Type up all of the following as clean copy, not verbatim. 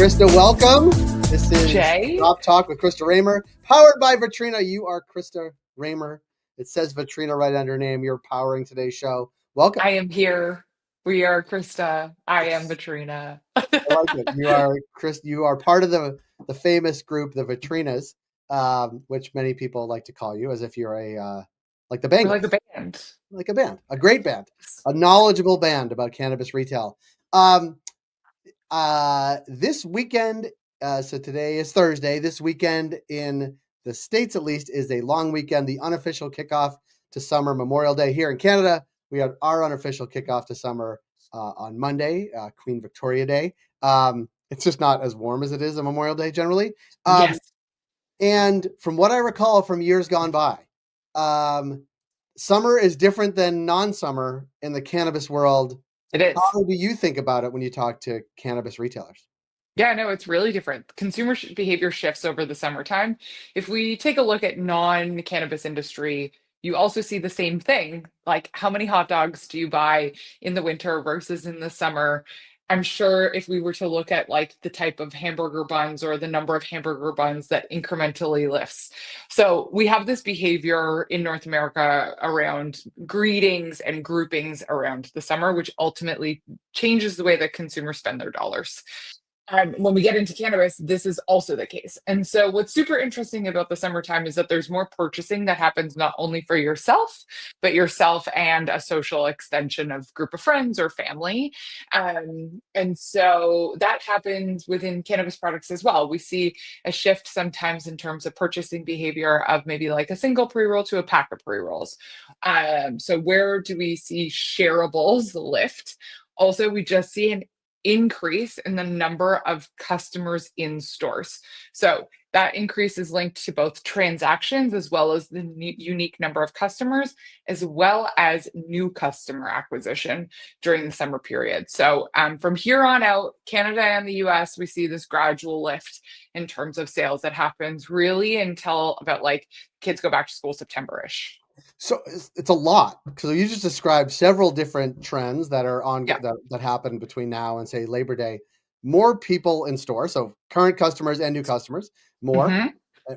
Krista, welcome. This is Jay? Drop Talk with Krista Raymer, powered by Vetrina. You are Krista Raymer. It says Vetrina right under your name. You're powering today's show. Welcome. I am here. We are Krista. I am Vetrina. I like it. You are Chris. You are part of the famous group, the Vetrinas, which many people like to call you, as if you're a like the We're Bengals, like a band. like a band, a great band, a knowledgeable band about cannabis retail. This weekend, so today is Thursday. This weekend in the States, at least, is a long weekend, the unofficial kickoff to summer, Memorial Day. Here in Canada, we have our unofficial kickoff to summer on Monday, Queen Victoria Day. It's just not as warm as it is on Memorial Day generally. Yes. And from what I recall from years gone by, summer is different than non-summer in the cannabis world. It is. How do you think about it when you talk to cannabis retailers? Yeah, no, it's really different. Consumer behavior shifts over the summertime. If we take a look at non-cannabis industry, you also see the same thing. Like, how many hot dogs do you buy in the winter versus in the summer? I'm sure if we were to look at like the type of hamburger buns or the number of hamburger buns that incrementally lifts. So we have this behavior in North America around greetings and groupings around the summer, which ultimately changes the way that consumers spend their dollars. And when we get into cannabis, this is also the case. And so, what's super interesting about the summertime is that there's more purchasing that happens not only for yourself, but yourself and a social extension of group of friends or family. And so, that happens within cannabis products as well. We see a shift sometimes in terms of purchasing behavior of maybe like a single pre roll to a pack of pre rolls. So, where do we see shareables lift? Also, we just see an increase in the number of customers in stores. So that increase is linked to both transactions as well as the unique number of customers, as well as new customer acquisition during the summer period. So from here on out, Canada and the US, we see this gradual lift in terms of sales that happens really until about like kids go back to school September-ish. So it's a lot. So you just described several different trends that are on Yeah. that happen between now and say Labor Day. More people in store, so current customers and new customers, Hmm.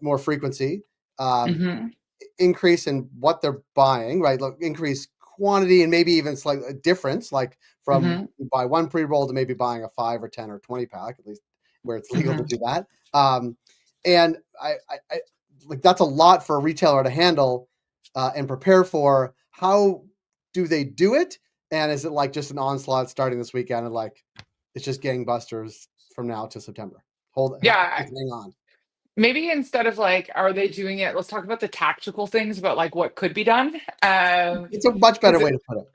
more frequency, um, Hmm. increase in what they're buying, right? Like increase quantity and maybe even slight difference, like from Hmm. you buy one pre-roll to maybe buying a 5 or 10 or 20 pack, at least where it's legal to Hmm. do that. And I like that's a lot for a retailer to handle and prepare for. How do they do it? And is it like just an onslaught starting this weekend and like it's just gangbusters from now to September? Yeah. Just hang on. Maybe instead of like, are they doing it? Let's talk about the tactical things about like what could be done. It's a much better 'Cause way to put it.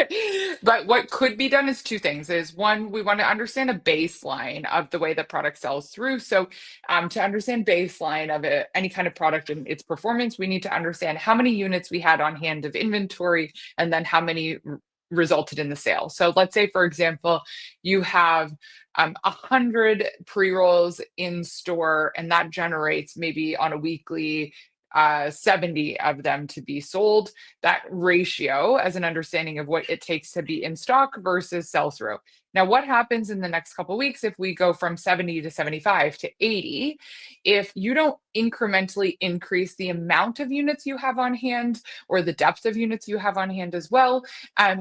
Yeah. but what could be done is two things. Is one, we want to understand a baseline of the way the product sells through. So to understand baseline of it, any kind of product and its performance, we need to understand how many units we had on hand of inventory and then how many resulted in the sale. So let's say, for example, you have 100 pre-rolls in store, and that generates maybe on a weekly 70 of them to be sold. That ratio as an understanding of what it takes to be in stock versus sell through. Now, what happens in the next couple of weeks if we go from 70 to 75 to 80? If you don't incrementally increase the amount of units you have on hand or the depth of units you have on hand as well,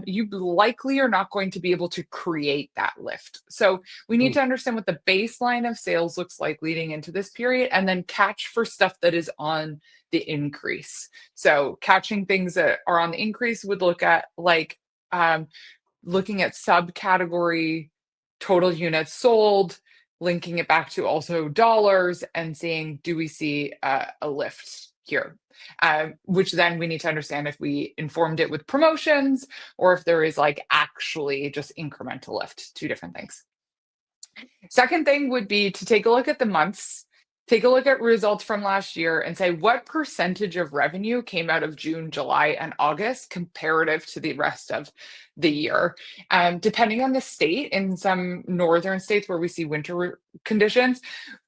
you likely are not going to be able to create that lift. So we need Hmm. to understand what the baseline of sales looks like leading into this period and then catch for stuff that is on the increase. So catching things that are on the increase would look at like looking at subcategory total units sold, linking it back to also dollars and seeing, do we see a lift here? Which then we need to understand if we informed it with promotions or if there is like actually just incremental lift, two different things. Second thing would be to take a look at the months take a look at results from last year and say what percentage of revenue came out of June, July, and August comparative to the rest of the year. Depending on the state, in some northern states where we see winter conditions,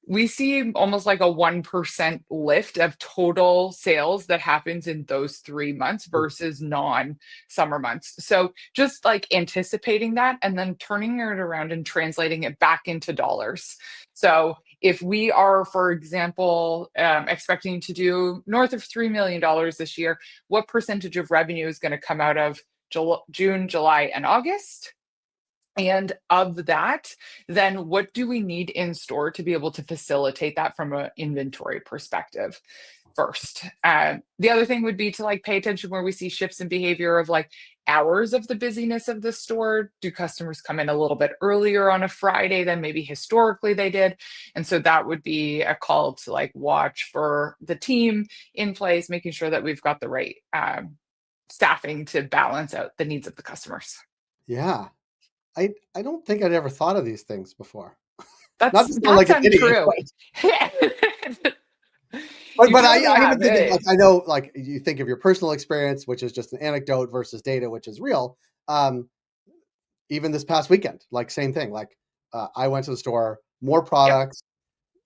we see almost like a 1% lift of total sales that happens in those 3 months versus non-summer months. So just like anticipating that and then turning it around and translating it back into dollars. So if we are, for example, expecting to do north of $3 million this year, what percentage of revenue is going to come out of June, July, and August? And of that, then what do we need in store to be able to facilitate that from an inventory perspective first? The other thing would be to like pay attention where we see shifts in behavior of like hours of the busyness of the store. Do customers come in a little bit earlier on a Friday than maybe historically they did? And so that would be a call to like watch for the team in place, making sure that we've got the right staffing to balance out the needs of the customers. Yeah. I don't think I'd ever thought of these things before. Not That's to sound like that's an idiot, untrue. You but I totally even have think of, like, it. I know, like, you think of your personal experience, which is just an anecdote versus data, which is real. Um, Even this past weekend, like, same thing. Like, I went to the store, more Yep. products,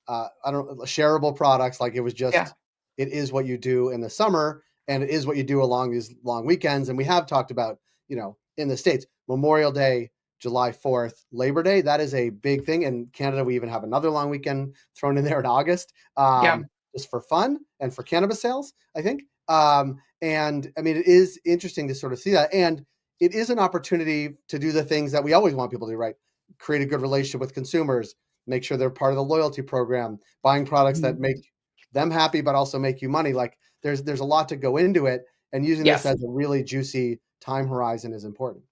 I don't shareable products. Like, it was Yeah. just, it is what you do in the summer, and it is what you do along these long weekends. And we have talked about, in the States, Memorial Day, July 4th, Labor Day. That is a big thing. In Canada, we even have another long weekend thrown in there in August, Yeah. just for fun and for cannabis sales, I think. And I mean, it is interesting to sort of see that. And it is an opportunity to do the things that we always want people to do, right? Create a good relationship with consumers, make sure they're part of the loyalty program, buying products that Mhm. make them happy but also make you money. Like, there's a lot to go into it, and using this Yes. as a really juicy time horizon is important.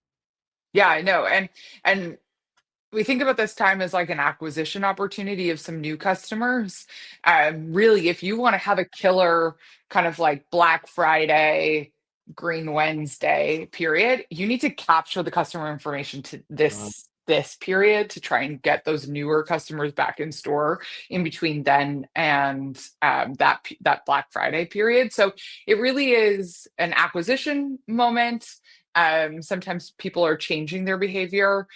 Yeah, I know. And we think about this time as like an acquisition opportunity of some new customers. Really, if you want to have a killer kind of like Black Friday, Green Wednesday period, you need to capture the customer information to Um, this period to try and get those newer customers back in store in between then and that Black Friday period. So it really is an acquisition moment. Sometimes people are changing their behavior,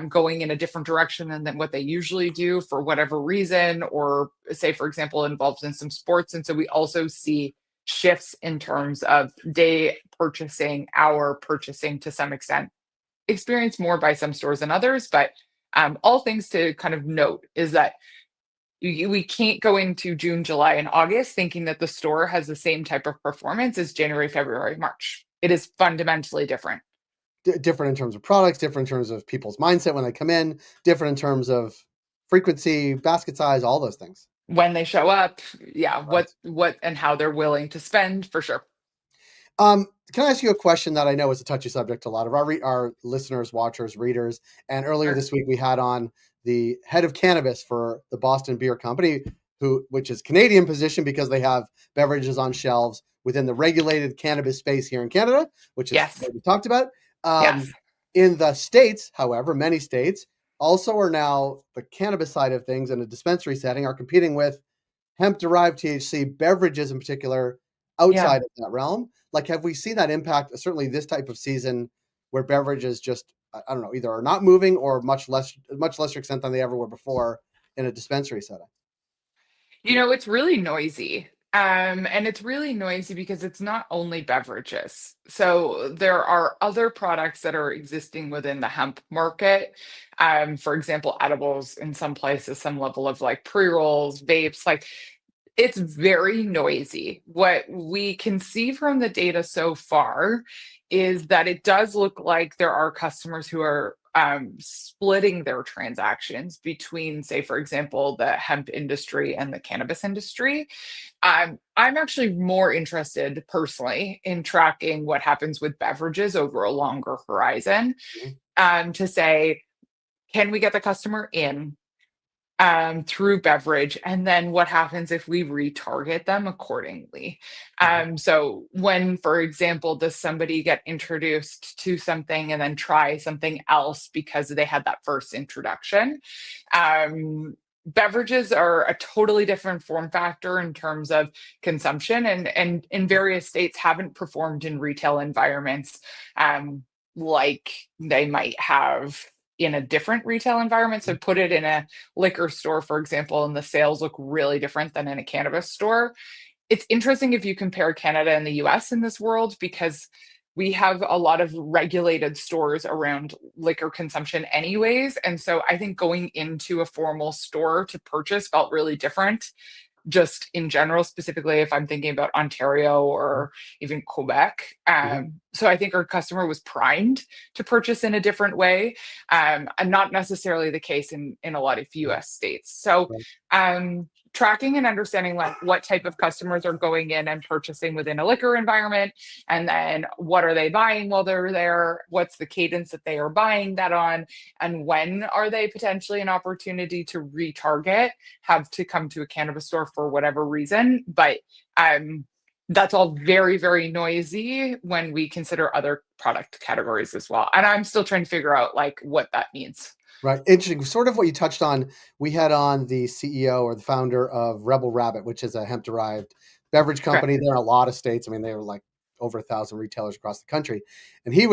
going in a different direction than what they usually do for whatever reason, or say, for example, involved in some sports. And so we also see shifts in terms of day purchasing, hour purchasing to some extent, experienced more by some stores than others. But all things to kind of note is that we can't go into June, July, and August thinking that the store has the same type of performance as January, February, March. It is fundamentally different. Different in terms of products, different in terms of people's mindset when they come in, different in terms of frequency, basket size, all those things. When they show up, yeah, Right. what and how they're willing to spend for sure. Can I ask you a question that I know is a touchy subject to a lot of our listeners, watchers, readers? And earlier Sure. this week, we had on the head of cannabis for the Boston Beer Company, which is Canadian position because they have beverages on shelves within the regulated cannabis space here in Canada, which is Yes. what we talked about. Yes. In the States, however, many states also are now the cannabis side of things in a dispensary setting are competing with hemp-derived THC beverages in particular Yeah. outside of that realm. Like, have we seen that impact, certainly this type of season, where beverages just, I don't know, either are not moving or much lesser extent than they ever were before in a dispensary setting? It's really noisy. And it's really noisy because it's not only beverages. So there are other products that are existing within the hemp market. For example, edibles in some places, some level of like pre-rolls, vapes, like it's very noisy. What we can see from the data so far is that it does look like there are customers who are splitting their transactions between, say, for example, the hemp industry and the cannabis industry. I'm actually more interested personally in tracking what happens with beverages over a longer horizon, Mhm, to say, can we get the customer in through beverage, and then what happens if we retarget them accordingly? mhm, So when, for example, does somebody get introduced to something and then try something else because they had that first introduction? beverages are a totally different form factor in terms of consumption, and in various states haven't performed in retail environments like they might have in a different retail environment. So put it in a liquor store, for example, and the sales look really different than in a cannabis store. It's interesting if you compare Canada and the US in this world, because we have a lot of regulated stores around liquor consumption anyways. And so I think going into a formal store to purchase felt really different, just in general, specifically if I'm thinking about Ontario or even Quebec. Mhm. So I think our customer was primed to purchase in a different way, and not necessarily the case in a lot of US states. So Right. tracking and understanding like what type of customers are going in and purchasing within a liquor environment, and then what are they buying while they're there, what's the cadence that they are buying that on, and when are they potentially an opportunity to retarget, have to come to a cannabis store for whatever reason. But that's all very, very noisy when we consider other product categories as well. And I'm still trying to figure out like what that means. Right. Interesting. Sort of what you touched on. We had on the CEO or the founder of Rebel Rabbit, which is a hemp derived beverage Okay. company. There are a lot of states. I mean, they were like over 1,000 retailers across the country. And he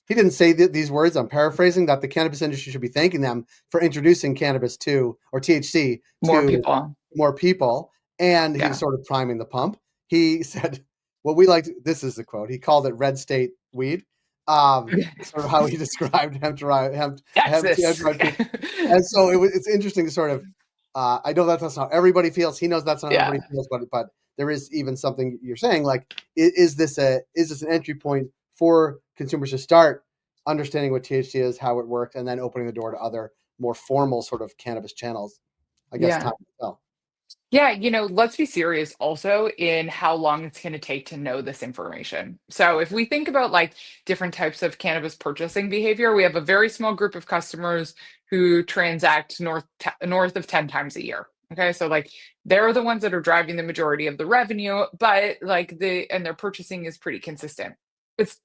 didn't say these words. I'm paraphrasing, that the cannabis industry should be thanking them for introducing cannabis to, or THC More to, people. more people. And he was Yeah. sort of priming the pump. He said, what we like, this is the quote. He called it red state weed. Sort of how he described hemp derived Texas. food. And so it's interesting to sort of, I know that's not how everybody feels. He knows that's not how Yeah. everybody feels, but there is even something you're saying, like, is this an entry point for consumers to start understanding what THC is, how it works, and then opening the door to other more formal sort of cannabis channels? I guess Yeah. time will tell. Yeah, let's be serious also in how long it's going to take to know this information. So, if we think about like different types of cannabis purchasing behavior, we have a very small group of customers who transact north of 10 times a year. Okay, so like they're the ones that are driving the majority of the revenue, but like their purchasing is pretty consistent. It's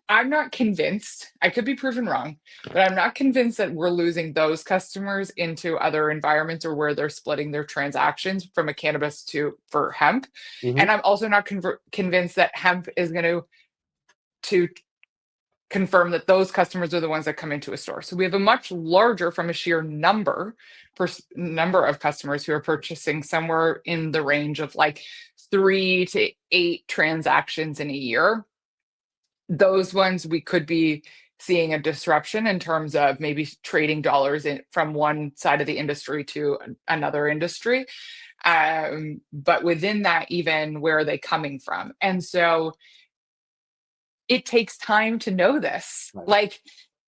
I'm not convinced, I could be proven wrong, but I'm not convinced that we're losing those customers into other environments or where they're splitting their transactions from a cannabis to for hemp. Hmm. And I'm also not convinced that hemp is going to confirm that those customers are the ones that come into a store. So we have a much larger, from a sheer number of customers who are purchasing somewhere in the range of like 3 to 8 transactions in a year. Those ones we could be seeing a disruption in terms of maybe trading dollars from one side of the industry to another industry. But within that, even where are they coming from? And so it takes time to know this. Right. Like,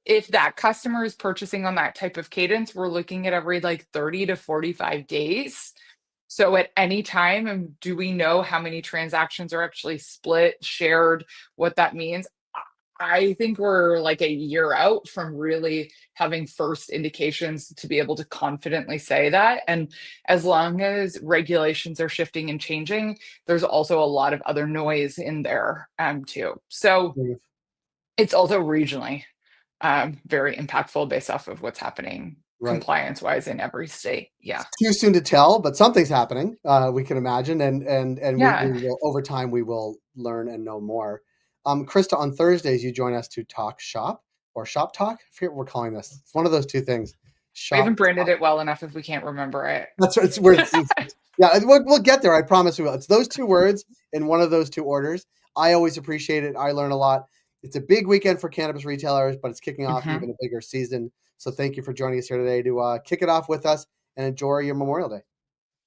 if that customer is purchasing on that type of cadence, we're looking at every like 30 to 45 days. So at any time, do we know how many transactions are actually split, shared, what that means? I think we're like a year out from really having first indications to be able to confidently say that. And as long as regulations are shifting and changing, there's also a lot of other noise in there too. So it's also regionally very impactful based off of what's happening Right. compliance wise in every state. Yeah. Too soon to tell, but something's happening. We can imagine, and we Yeah. will, over time, we will learn and know more. Krista, on Thursdays you join us to talk shop or shop talk. I forget what we're calling this. It's one of those two things. We haven't Shop branded talk. it well enough if we can't remember it. That's what it's where yeah, we'll get there. I promise we will. It's those two words in one of those two orders. I always appreciate it. I learn a lot. It's a big weekend for cannabis retailers, but it's kicking off Mhm. even a bigger season. So thank you for joining us here today to kick it off with us and enjoy your Memorial Day.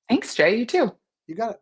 Thanks, Jay. You too. You got it.